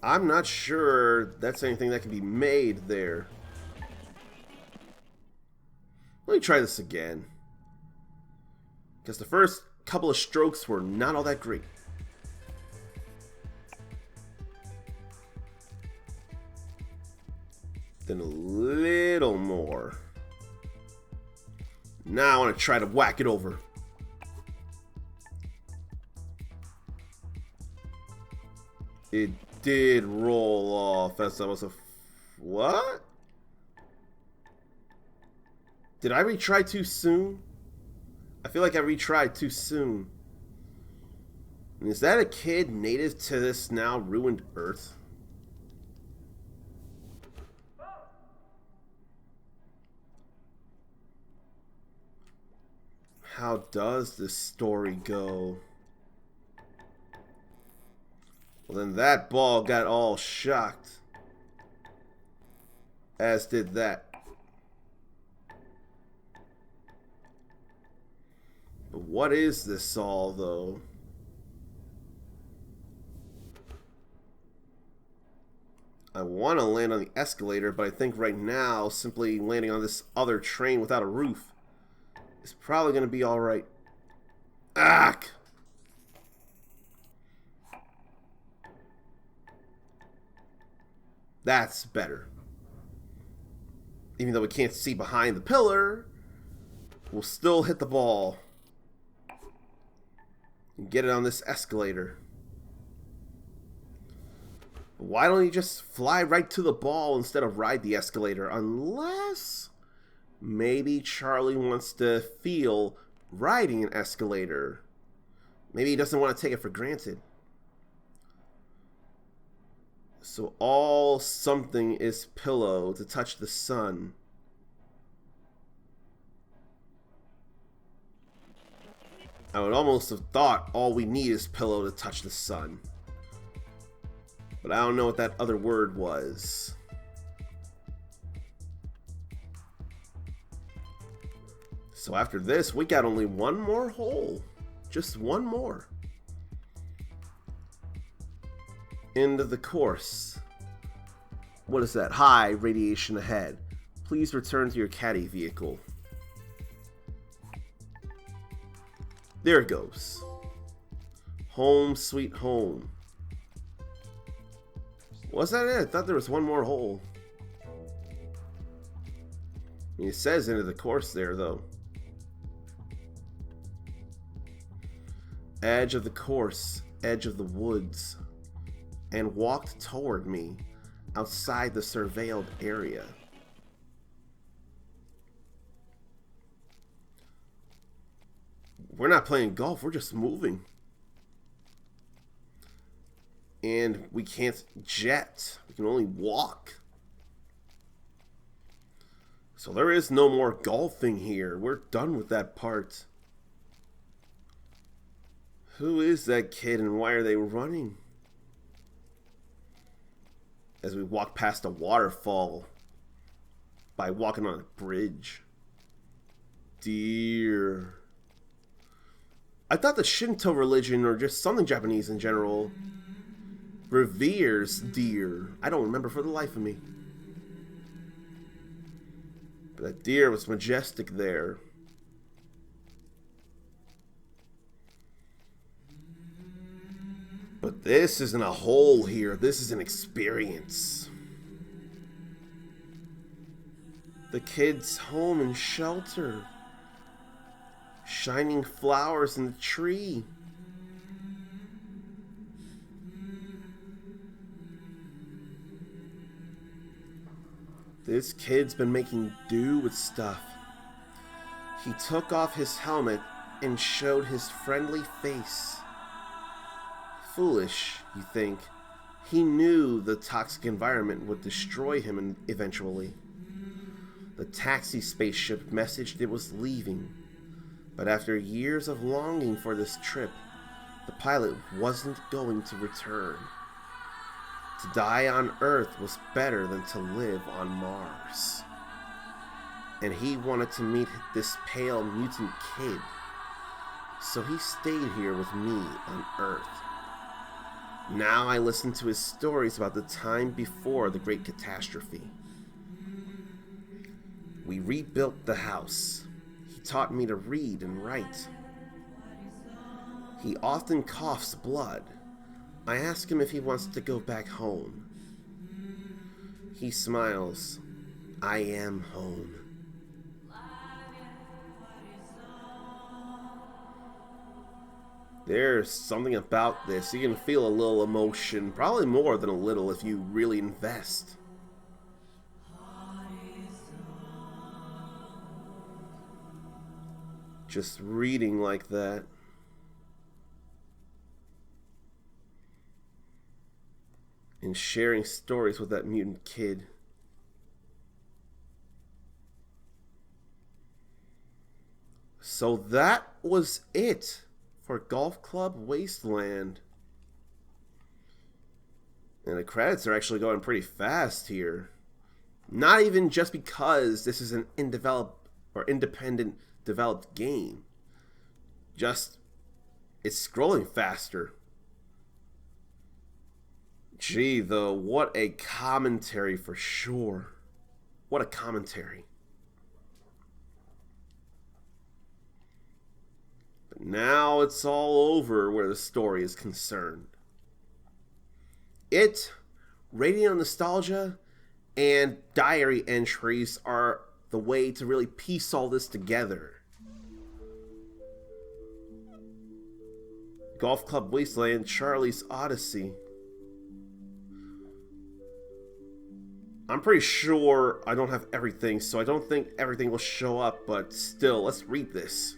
I'm not sure that's anything that can be made there. Let me try this again. Because the first couple of strokes were not all that great. Then a little more. Now I want to try to whack it over. It did roll off as I was a... What? Did I retry too soon? I feel like I retried too soon. And is that a kid native to this now ruined Earth? How does this story go? Well, then that ball got all shocked. As did that. But what is this all, though? I want to land on the escalator, but I think right now, simply landing on this other train without a roof is probably going to be alright. Ack! That's better. Even though we can't see behind the pillar, we'll still hit the ball. And get it on this escalator. Why don't you just fly right to the ball instead of ride the escalator? Unless maybe Charlie wants to feel riding an escalator. Maybe he doesn't want to take it for granted. So all something is pillow to touch the sun. I would almost have thought all we need is pillow to touch the sun. But I don't know what that other word was. So after this, we got only one more hole. Just one more. End of the course. What is that? High radiation ahead. Please return to your caddy vehicle. There it goes. Home sweet home. Was that it? I thought there was one more hole. I mean, it says end of the course there, though. Edge of the course, edge of the woods, and walked toward me outside the surveilled area. We're not playing golf, we're just moving. And we can't jet, we can only walk. So there is no more golfing here. We're done with that part. Who is that kid and why are they running? As we walk past a waterfall by walking on a bridge. Deer. I thought the Shinto religion, or just something Japanese in general, reveres deer. I don't remember for the life of me. But that deer was majestic there. But this isn't a hole here. This is an experience. The kid's home and shelter. Shining flowers in the tree. This kid's been making do with stuff. He took off his helmet and showed his friendly face. Foolish, you think. He knew the toxic environment would destroy him eventually. The taxi spaceship messaged it was leaving. But after years of longing for this trip, the pilot wasn't going to return. To die on Earth was better than to live on Mars. And he wanted to meet this pale mutant kid. So he stayed here with me on Earth. Now I listen to his stories about the time before the Great Catastrophe. We rebuilt the house. He taught me to read and write. He often coughs blood. I ask him if he wants to go back home. He smiles. I am home. There's something about this. You can feel a little emotion, probably more than a little if you really invest. Just reading like that. And sharing stories with that mutant kid. So that was it for Golf Club Wasteland. And the credits are actually going pretty fast here. Not even just because this is an independent developed game. Just, it's scrolling faster. Gee, though, what a commentary for sure. What a commentary. But now it's all over where the story is concerned. It, radio nostalgia, and diary entries are the way to really piece all this together. Golf Club Wasteland, Charlie's Odyssey. I'm pretty sure I don't have everything, so I don't think everything will show up, but still, let's read this.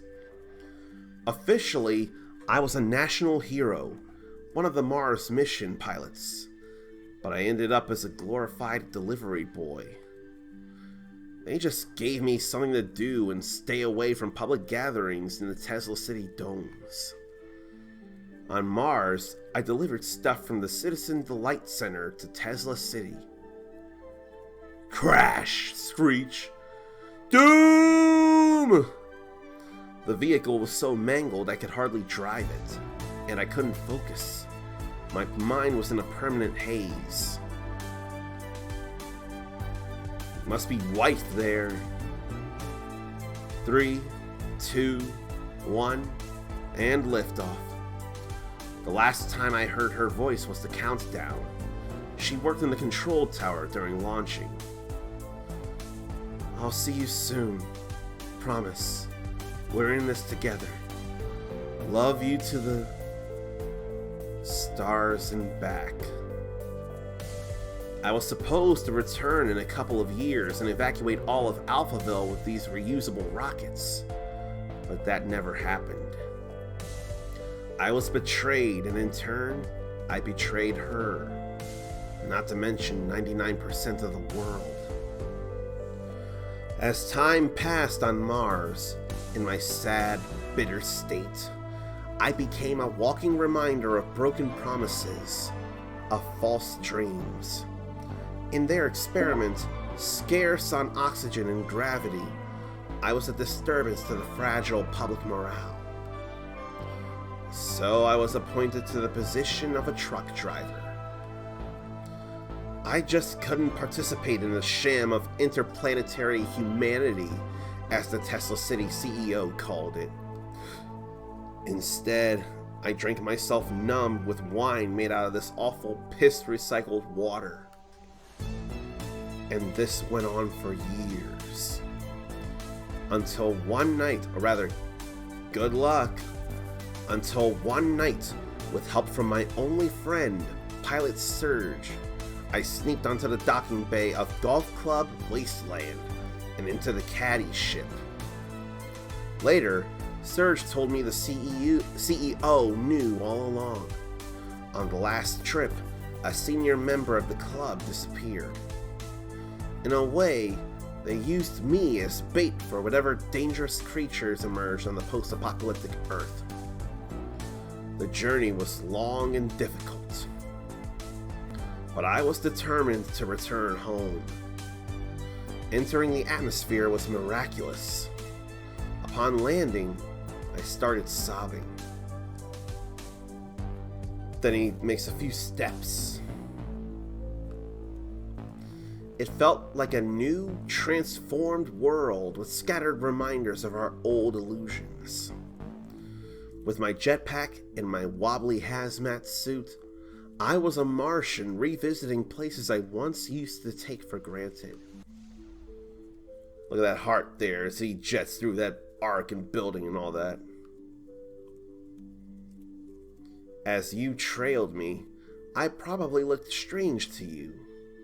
Officially, I was a national hero, one of the Mars mission pilots. but I ended up as a glorified delivery boy. They just gave me something to do and stay away from public gatherings in the Tesla City domes. On Mars, I delivered stuff from the Citizen Delight Center to Tesla City. Crash! Screech! Doom! The vehicle was so mangled I could hardly drive it, and I couldn't focus. My mind was in a permanent haze. It must be white there. 3, 2, 1, and liftoff. The last time I heard her voice was the countdown. She worked in the control tower during launching. I'll see you soon. Promise. We're in this together. Love you to the stars and back. I was supposed to return in a couple of years and evacuate all of Alphaville with these reusable rockets, but that never happened. I was betrayed, and in turn, I betrayed her, not to mention 99% of the world. As time passed on Mars, in my sad, bitter state, I became a walking reminder of broken promises, of false dreams. In their experiment, scarce on oxygen and gravity, I was a disturbance to the fragile public morale. So I was appointed to the position of a truck driver. I just couldn't participate in the sham of interplanetary humanity, as the Tesla City CEO called it. Instead, I drank myself numb with wine made out of this awful piss-recycled water. And this went on for years. Until one night, or rather, good luck, until one night, with help from my only friend, Pilot Surge, I sneaked onto the docking bay of Golf Club Wasteland and into the caddy ship. Later, Surge told me the CEO knew all along. On the last trip, a senior member of the club disappeared. In a way, they used me as bait for whatever dangerous creatures emerged on the post-apocalyptic Earth. The journey was long and difficult, but I was determined to return home. Entering the atmosphere was miraculous. Upon landing, I started sobbing. Then he makes a few steps. It felt like a new, transformed world with scattered reminders of our old illusions. With my jetpack and my wobbly hazmat suit, I was a Martian revisiting places I once used to take for granted. Look at that heart there as he jets through that arc and building and all that. As you trailed me, I probably looked strange to you,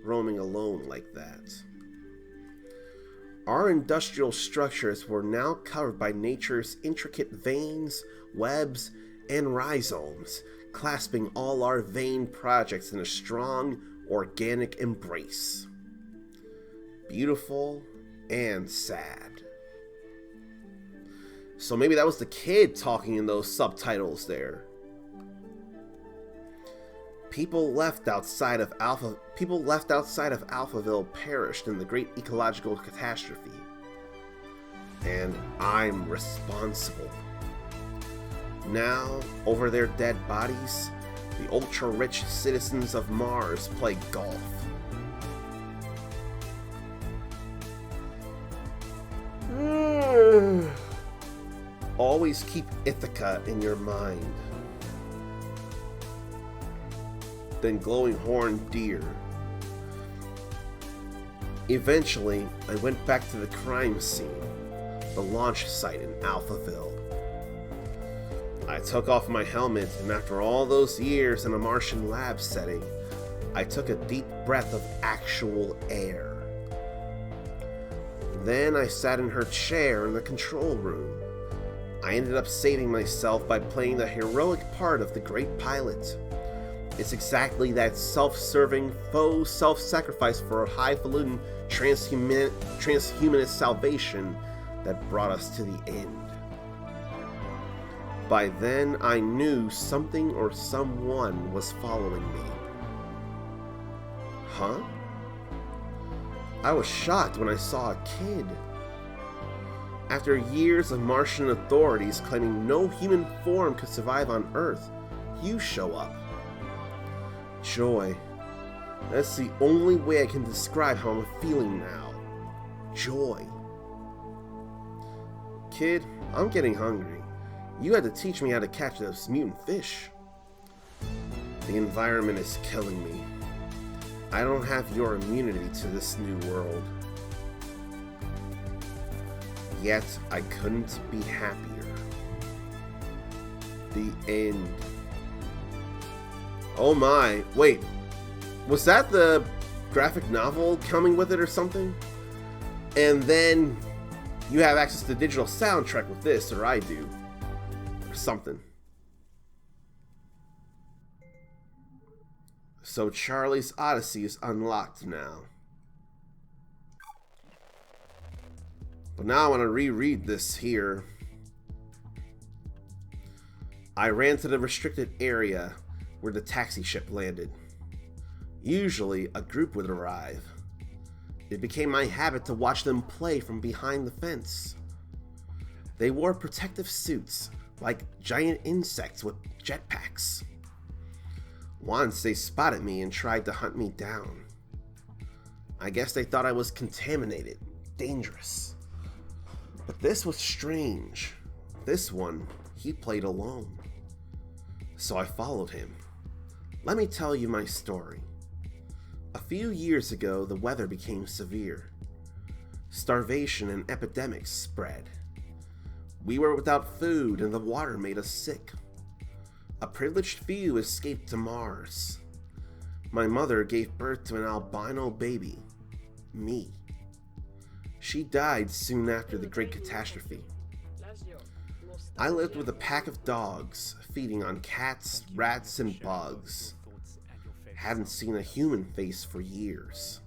roaming alone like that. Our industrial structures were now covered by nature's intricate veins, webs, and rhizomes, clasping all our vain projects in a strong, organic embrace. Beautiful and sad. So maybe that was the kid talking in those subtitles there. People left outside of Alphaville perished in the great ecological catastrophe. And I'm responsible. Now, over their dead bodies, the ultra-rich citizens of Mars play golf. Always keep Ithaca in your mind. Then glowing horned deer. Eventually, I went back to the crime scene, the launch site in Alphaville. I took off my helmet, and after all those years in a Martian lab setting, I took a deep breath of actual air. Then I sat in her chair in the control room. I ended up saving myself by playing the heroic part of the great pilot, It's exactly that self-serving, faux self-sacrifice for a highfalutin transhumanist salvation that brought us to the end. By then, I knew something or someone was following me. Huh? I was shocked when I saw a kid. After years of Martian authorities claiming no human form could survive on Earth, you show up. Joy. That's the only way I can describe how I'm feeling now. Joy. Kid, I'm getting hungry. You had to teach me how to catch those mutant fish. The environment is killing me. I don't have your immunity to this new world. Yet, I couldn't be happier. The end. Oh my, wait. Was that the graphic novel coming with it or something? And then you have access to the digital soundtrack with this, or I do. Or something. So Charlie's Odyssey is unlocked now. But now I want to reread this here. I ran to the restricted area where the taxi ship landed. Usually, a group would arrive. It became my habit to watch them play from behind the fence. They wore protective suits, like giant insects with jetpacks. Once they spotted me and tried to hunt me down. I guess they thought I was contaminated, dangerous. But this was strange. This one, he played alone. So I followed him. Let me tell you my story. A few years ago, the weather became severe. Starvation and epidemics spread. We were without food and the water made us sick. A privileged few escaped to Mars. My mother gave birth to an albino baby. Me. She died soon after the Great Catastrophe. I lived with a pack of dogs, feeding on cats, rats, and bugs. Hadn't seen a human face for years.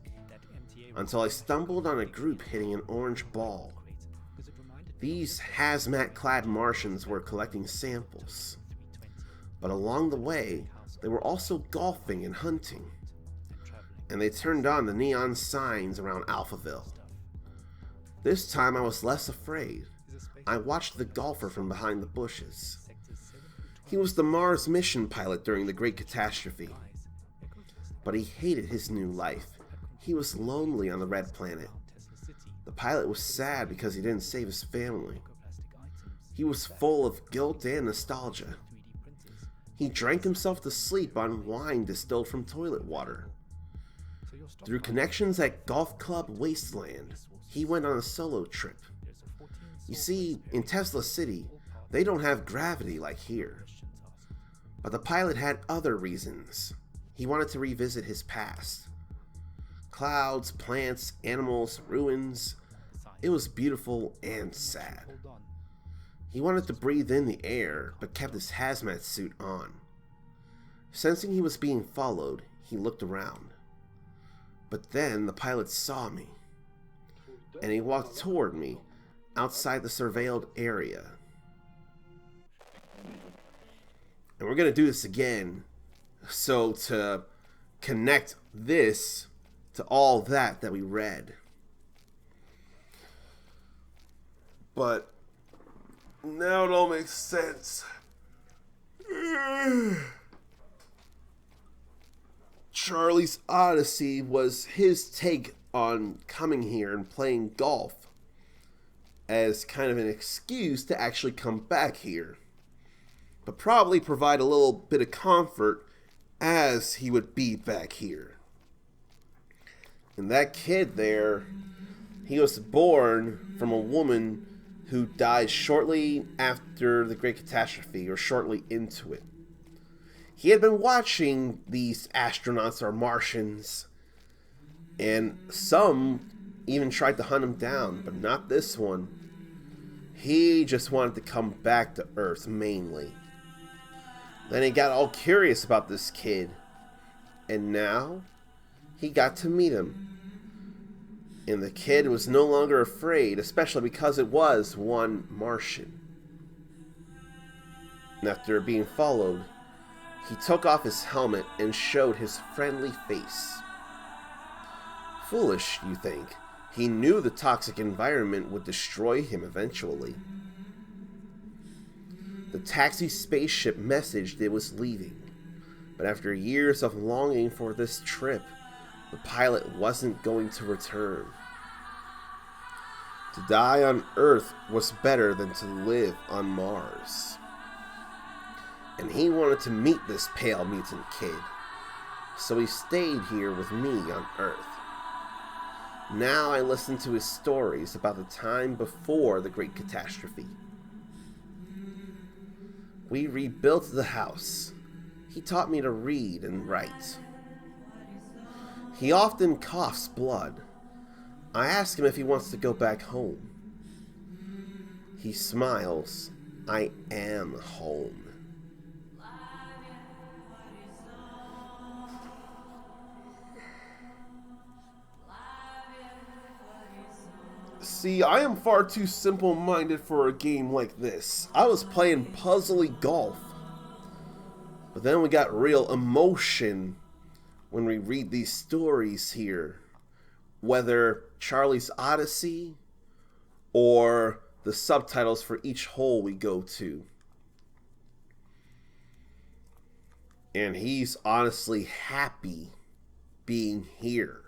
Until I stumbled on a group hitting an orange ball. These hazmat-clad Martians were collecting samples. But along the way, they were also golfing and hunting. And they turned on the neon signs around Alphaville. This time I was less afraid. I watched the golfer from behind the bushes. He was the Mars mission pilot during the Great Catastrophe. But he hated his new life. He was lonely on the Red Planet. The pilot was sad because he didn't save his family. He was full of guilt and nostalgia. He drank himself to sleep on wine distilled from toilet water. Through connections at golf club Wasteland, he went on a solo trip. You see, in Tesla City, they don't have gravity like here. But the pilot had other reasons. He wanted to revisit his past. Clouds, plants, animals, ruins. It was beautiful and sad. He wanted to breathe in the air, but kept his hazmat suit on. Sensing he was being followed, he looked around. But then the pilot saw me, and he walked toward me, outside the surveilled area. And we're going to do this again, so to connect this to all that we read. But now it all makes sense. Charlie's Odyssey was his take on coming here and playing golf as kind of an excuse to actually come back here, but probably provide a little bit of comfort as he would be back here. And that kid there, he was born from a woman who died shortly after the Great Catastrophe, or shortly into it. He had been watching these astronauts or Martians, and some even tried to hunt him down, but not this one. He just wanted to come back to Earth mainly. Then he got all curious about this kid. And now, he got to meet him. And the kid was no longer afraid, especially because it was one Martian. And after being followed, he took off his helmet and showed his friendly face. Foolish, you think. He knew the toxic environment would destroy him eventually. The taxi spaceship messaged it was leaving. But after years of longing for this trip, the pilot wasn't going to return. To die on Earth was better than to live on Mars. And he wanted to meet this pale mutant kid. So he stayed here with me on Earth. Now I listen to his stories about the time before the Great Catastrophe. We rebuilt the house. He taught me to read and write. He often coughs blood. I ask him if he wants to go back home. He smiles. I am home. See, I am far too simple-minded for a game like this. I was playing puzzly golf. But then we got real emotion when we read these stories here. Whether Charlie's Odyssey or the subtitles for each hole we go to. And he's honestly happy being here.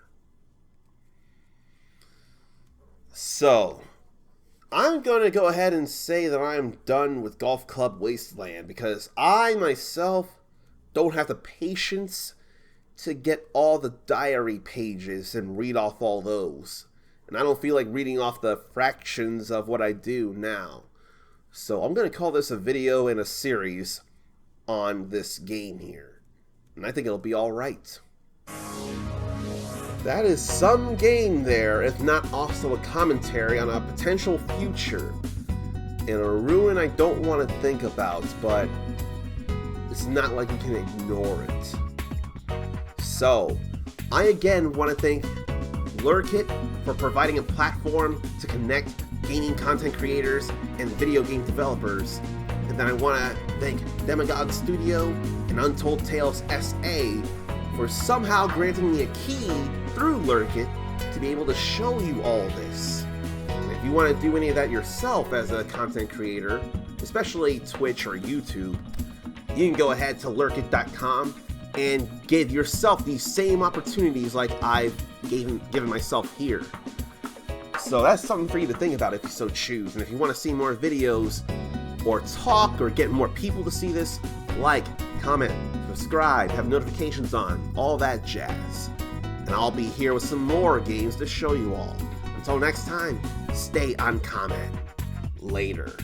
So, I'm going to go ahead and say that I'm done with Golf Club Wasteland because I myself don't have the patience to get all the diary pages and read off all those. And I don't feel like reading off the fractions of what I do now. So I'm going to call this a video and a series on this game here. And I think it'll be alright. That is some game there, if not also a commentary on a potential future. And a ruin I don't want to think about, but it's not like you can ignore it. So, I again want to thank LURKIT for providing a platform to connect gaming content creators and video game developers. And then I want to thank DEMAGOG Studio and Untold Tales SA for somehow granting me a key through LURKIT to be able to show you all this. And if you want to do any of that yourself as a content creator, especially Twitch or YouTube, you can go ahead to lurkit.com and give yourself these same opportunities like I've given myself here. So that's something for you to think about if you so choose. And if you want to see more videos or talk or get more people to see this, like, comment, subscribe, have notifications on, all that jazz. And I'll be here with some more games to show you all. Until next time, stay on comment. Later.